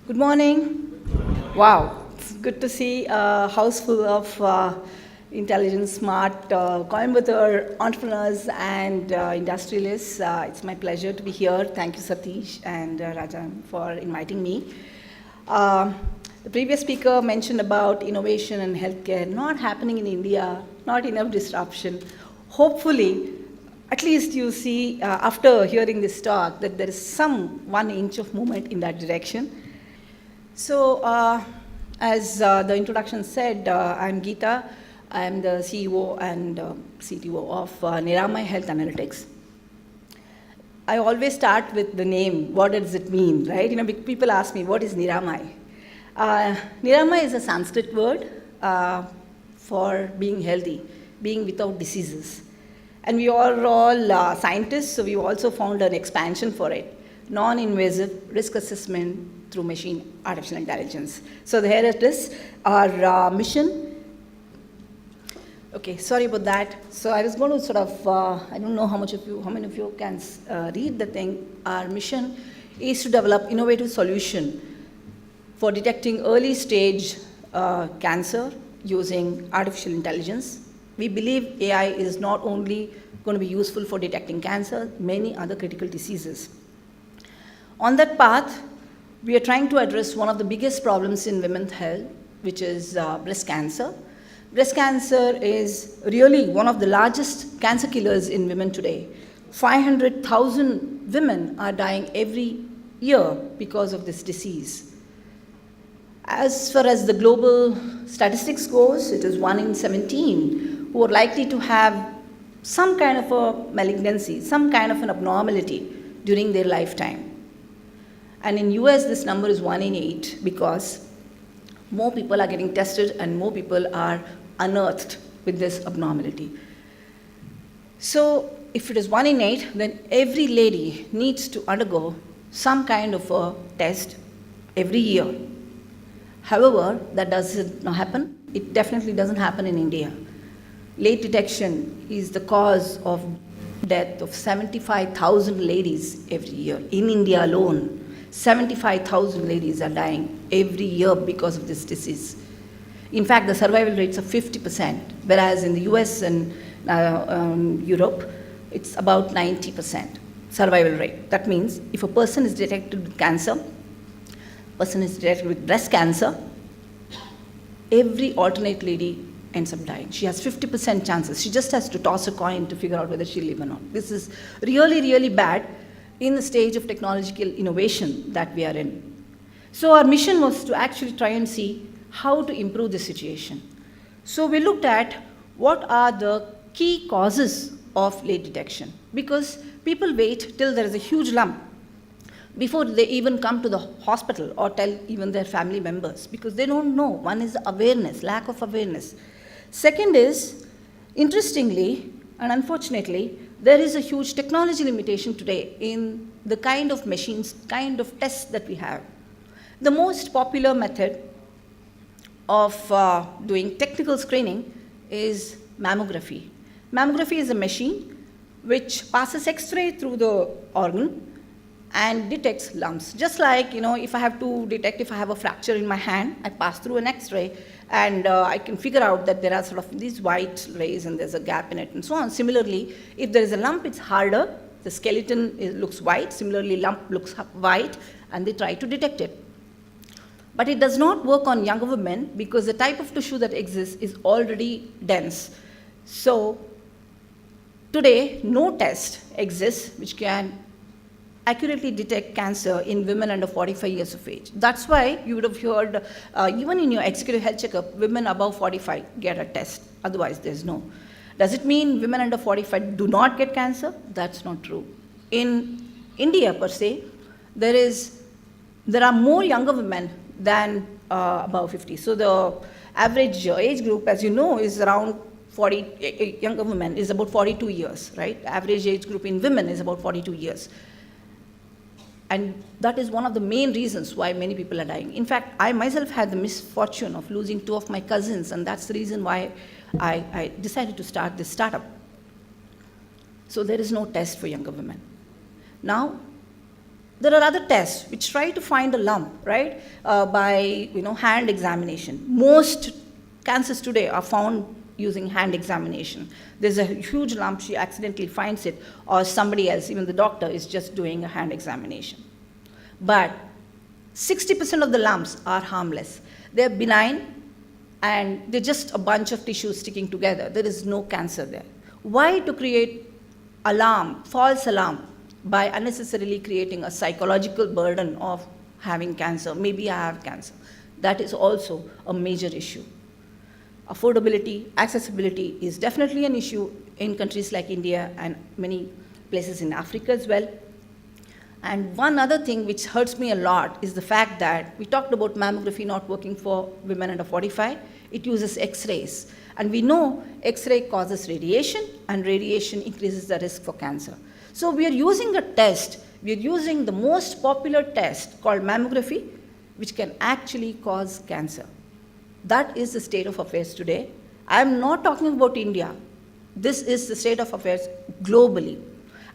Good morning. Wow, it's good to see a house full of intelligent, smart Coimbatore entrepreneurs and industrialists. It's my pleasure to be here. Thank you, Satish and Rajan, for inviting me. The previous speaker mentioned about innovation and healthcare not happening in India, not enough disruption. Hopefully, at least you see after hearing this talk that there is some 1 inch of movement in that direction. So, as the introduction said, I'm Geetha. I'm the CEO and CTO of Niramai Health Analytics. I always start with the name. What does it mean, right? You know, people ask me, what is Niramai? Niramai is a Sanskrit word for being healthy, being without diseases. And we are all scientists, so we also found an expansion for it. Non-invasive risk assessment through machine artificial intelligence. So here it is, our mission. Okay, sorry about that. So I was going to sort of, I don't know how many of you can read the thing. Our mission is to develop innovative solution for detecting early stage cancer using artificial intelligence. We believe AI is not only going to be useful for detecting cancer, many other critical diseases. On that path, we are trying to address one of the biggest problems in women's health, which is breast cancer. Breast cancer is really one of the largest cancer killers in women today. 500,000 women are dying every year because of this disease. As far as the global statistics goes, it is 1 in 17 who are likely to have some kind of a malignancy, some kind of an abnormality during their lifetime. And in US, this number is 1 in 8 because more people are getting tested and more people are unearthed with this abnormality. So if it is 1 in 8, then every lady needs to undergo some kind of a test every year. However, that doesn't happen. It definitely doesn't happen in India. Late detection is the cause of death of 75,000 ladies every year. In India alone, 75,000 ladies are dying every year because of this disease. In fact, the survival rates are 50%, whereas in the US and Europe, it's about 90% survival rate. That means if a person is detected with cancer, person is detected with breast cancer, every alternate lady ends up dying. She has 50% chances. She just has to toss a coin to figure out whether she'll live or not. This is really, really bad in the stage of technological innovation that we are in. So our mission was to actually try and see how to improve the situation. So we looked at what are the key causes of late detection, because people wait till there is a huge lump before they even come to the hospital or tell even their family members, because they don't know. One is awareness, lack of awareness. Second is, interestingly and unfortunately, there is a huge technology limitation today in the kind of machines, kind of tests that we have. The most popular method of doing technical screening is mammography. Mammography is a machine which passes X-ray through the organ and detects lumps. Just like, if I have to detect if I have a fracture in my hand, I pass through an X-ray and I can figure out that there are sort of these white rays and there's a gap in it and so on. Similarly, if there is a lump, it's harder. The skeleton looks white. Similarly, lump looks white, and they try to detect it. But it does not work on younger women because the type of tissue that exists is already dense. So today, no test exists which can accurately detect cancer in women under 45 years of age. That's why you would have heard, even in your executive health checkup, women above 45 get a test. Otherwise, there's no. Does it mean women under 45 do not get cancer? That's not true. in India per se, there are more younger women than above 50. So the average age group, as you know, is around 40, younger women is about 42 years, right? Average age group in women is about 42 years. And that is one of the main reasons why many people are dying. In fact, I myself had the misfortune of losing 2 of my cousins, and that's the reason why I decided to start this startup. So there is no test for younger women. Now, there are other tests which try to find a lump, right, by hand examination. Most cancers today are found using hand examination. There's a huge lump, she accidentally finds it, or somebody else, even the doctor, is just doing a hand examination. But 60% of the lumps are harmless. They're benign, and they're just a bunch of tissues sticking together. There is no cancer there. Why to create alarm, false alarm, by unnecessarily creating a psychological burden of having cancer? Maybe I have cancer. That is also a major issue. Affordability, accessibility is definitely an issue in countries like India and many places in Africa as well. And one other thing which hurts me a lot is the fact that we talked about mammography not working for women under 45. It uses X-rays. And we know X-ray causes radiation, and radiation increases the risk for cancer. So we are using a test, we are using the most popular test called mammography, which can actually cause cancer. That is the state of affairs today. I'm not talking about India. This is the state of affairs globally.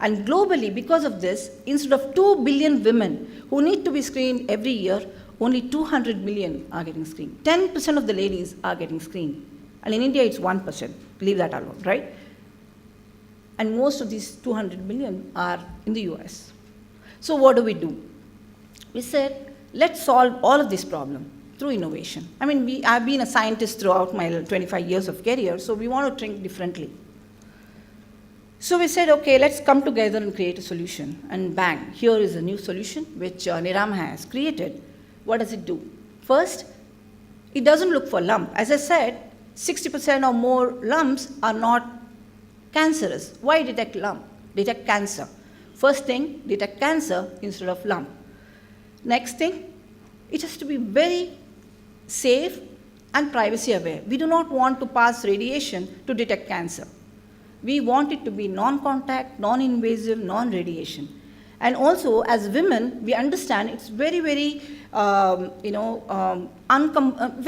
And globally, because of this, instead of 2 billion women who need to be screened every year, only 200 million are getting screened. 10% of the ladies are getting screened. And in India, it's 1%. Leave that alone, right? And most of these 200 million are in the US. So what do? We said, let's solve all of this problem through innovation. I mean, I've been a scientist throughout my 25 years of career, so we want to think differently. So we said, okay, let's come together and create a solution. And bang, here is a new solution which Niramai has created. What does it do? First, it doesn't look for lump. As I said, 60% or more lumps are not cancerous. Why detect lump? Detect cancer. First thing, detect cancer instead of lump. Next thing, it has to be very safe and privacy aware. We do not want to pass radiation to detect cancer. We want it to be non-contact, non-invasive, non-radiation. And also, as women, we understand it's very, very, very,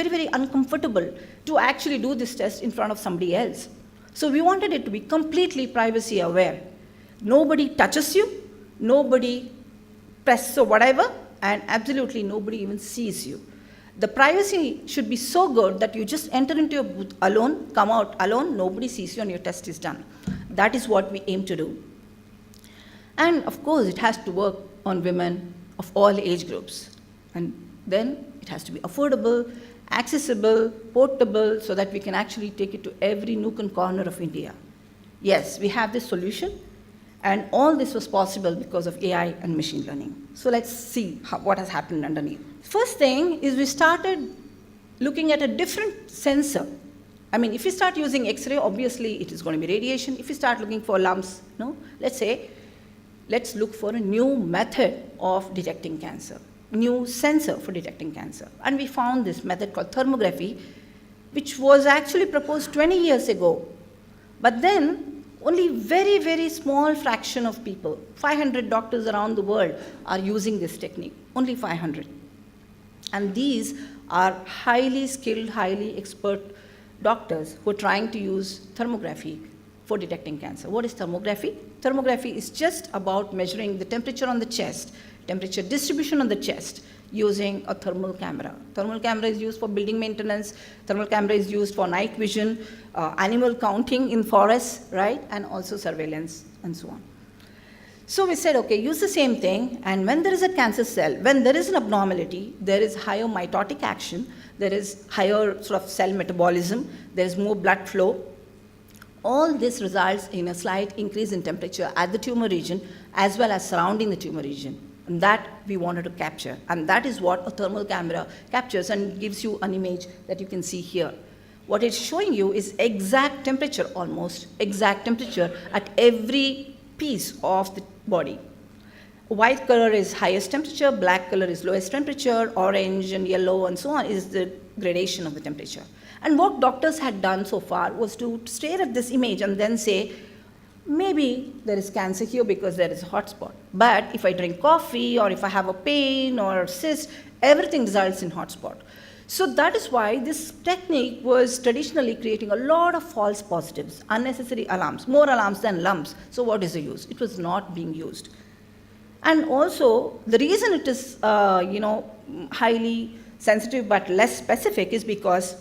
very uncomfortable to actually do this test in front of somebody else. So we wanted it to be completely privacy aware. Nobody touches you, nobody presses or whatever, and absolutely nobody even sees you. The privacy should be so good that you just enter into your booth alone, come out alone, nobody sees you, and your test is done. That is what we aim to do. And of course, it has to work on women of all age groups. And then it has to be affordable, accessible, portable, so that we can actually take it to every nook and corner of India. Yes, we have this solution, and all this was possible because of AI and machine learning. So let's see what has happened underneath. First thing is we started looking at a different sensor. I mean, if we start using X-ray, obviously it is going to be radiation. If we start looking for lumps, let's say, let's look for a new method of detecting cancer, new sensor for detecting cancer. And we found this method called thermography, which was actually proposed 20 years ago. But then only very, very small fraction of people, 500 doctors around the world, are using this technique, only 500. And these are highly skilled, highly expert doctors who are trying to use thermography for detecting cancer. What is thermography? Thermography is just about measuring the temperature on the chest, temperature distribution on the chest, using a thermal camera. Thermal camera is used for building maintenance. Thermal camera is used for night vision, animal counting in forests, right? And also surveillance and so on. So we said, okay, use the same thing, and when there is a cancer cell, when there is an abnormality, there is higher mitotic action, there is higher sort of cell metabolism, there is more blood flow. All this results in a slight increase in temperature at the tumor region as well as surrounding the tumor region. And that we wanted to capture. And that is what a thermal camera captures and gives you an image that you can see here. What it's showing you is exact temperature, almost exact temperature at every piece of the body. white color is highest temperature, black color is lowest temperature, orange and yellow and so on is the gradation of the temperature. And what doctors had done so far was to stare at this image and then say, maybe there is cancer here because there is a hot spot. But if I drink coffee or if I have a pain or a cyst, everything results in hot spot. So that is why this technique was traditionally creating a lot of false positives, unnecessary alarms, more alarms than lumps. So what is the use? It was not being used. And also, the reason it is highly sensitive but less specific is because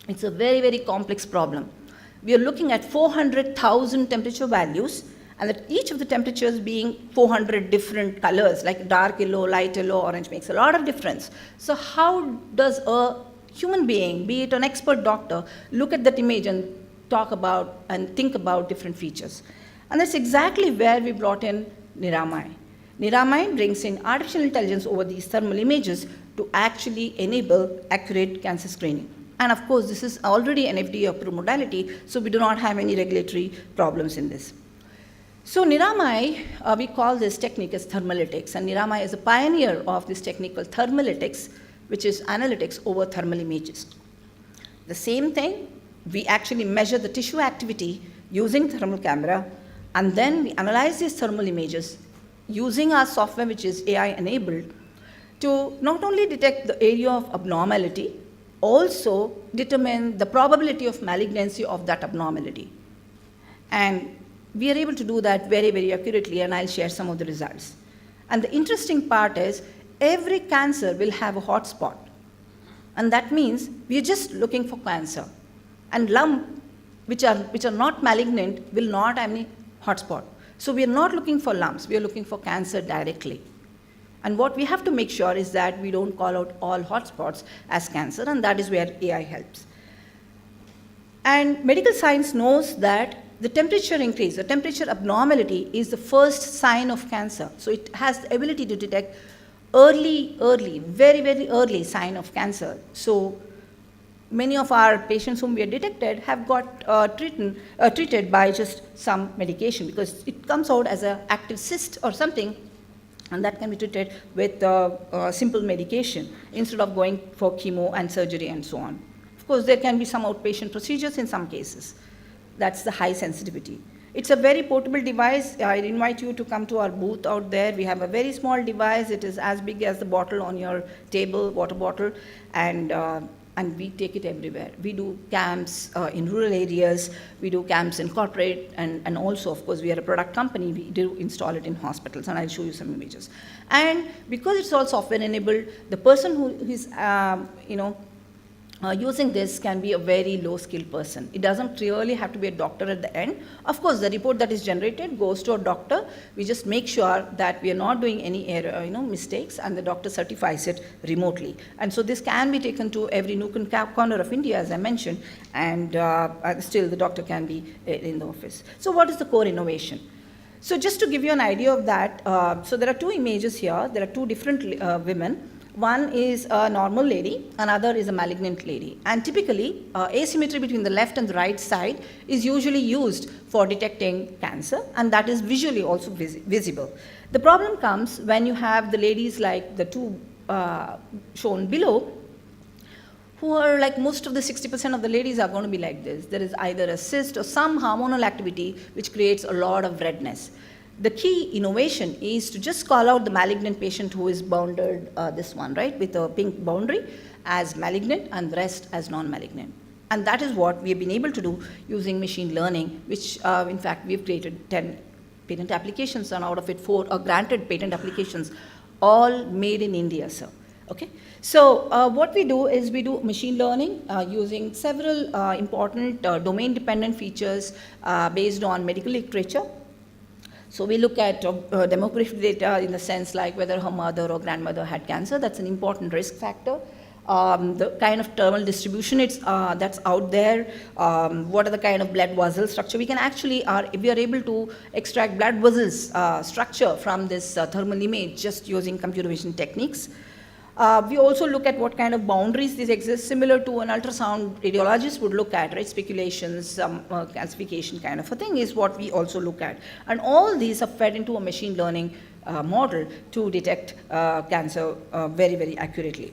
it's a very, very complex problem. We are looking at 400,000 temperature values, and that each of the temperatures being 400 different colors, like dark yellow, light yellow, orange, makes a lot of difference. So how does a human being, be it an expert doctor, look at that image and talk about and think about different features? And that's exactly where we brought in Niramai. Niramai brings in artificial intelligence over these thermal images to actually enable accurate cancer screening. And of course, this is already an FDA-approved modality, so we do not have any regulatory problems in this. So Niramai, we call this technique as thermalytics, and Niramai is a pioneer of this technique called thermalytics, which is analytics over thermal images. The same thing, we actually measure the tissue activity using thermal camera, and then we analyze these thermal images using our software, which is AI-enabled, to not only detect the area of abnormality, also determine the probability of malignancy of that abnormality. And we are able to do that very, very accurately, and I'll share some of the results. And the interesting part is, every cancer will have a hot spot. And that means we are just looking for cancer. And lumps, which are not malignant, will not have any hot spot. So we are not looking for lumps, we are looking for cancer directly. And what we have to make sure is that we don't call out all hotspots as cancer, and that is where AI helps. And medical science knows that the temperature increase, the temperature abnormality is the first sign of cancer. So it has the ability to detect early, very, very early sign of cancer. So many of our patients whom we have detected have got treated by just some medication, because it comes out as an active cyst or something, and that can be treated with simple medication instead of going for chemo and surgery and so on. Of course, there can be some outpatient procedures in some cases. That's the high sensitivity. It's a very portable device. I invite you to come to our booth out there. We have a very small device. It is as big as the bottle on your table, water bottle, and we take it everywhere. We do camps in rural areas, we do camps in corporate, and also, of course, we are a product company, we do install it in hospitals, and I'll show you some images. And because it's all software enabled, the person who is, using this can be a very low-skilled person. It doesn't really have to be a doctor at the end. Of course, the report that is generated goes to a doctor. We just make sure that we are not doing any error, mistakes, and the doctor certifies it remotely. And so this can be taken to every nook and corner of India, as I mentioned, and still the doctor can be in the office. So what is the core innovation? So just to give you an idea of that, so there are two images here. There are two different women. One is a normal lady, another is a malignant lady. And typically, asymmetry between the left and the right side is usually used for detecting cancer, and that is visually also visible. The problem comes when you have the ladies like the two shown below, who are like most of the 60% of the ladies are going to be like this. There is either a cyst or some hormonal activity which creates a lot of redness. The key innovation is to just call out the malignant patient who is bounded, this one, right, with a pink boundary, as malignant, and the rest as non-malignant. And that is what we have been able to do using machine learning, which in fact we've created 10 patent applications, and out of it 4 are granted patent applications, all made in India, sir. Okay? So what we do is we do machine learning using several important domain-dependent features based on medical literature. So we look at demographic data in the sense like whether her mother or grandmother had cancer. That's an important risk factor. The kind of thermal distribution that's out there, what are the kind of blood vessel structure. We can actually, we are able to extract blood vessels structure from this thermal image just using computer vision techniques. We also look at what kind of boundaries these exist, similar to an ultrasound radiologist would look at, right? Speculations, calcification kind of a thing is what we also look at. And all these are fed into a machine learning model to detect cancer very, very accurately.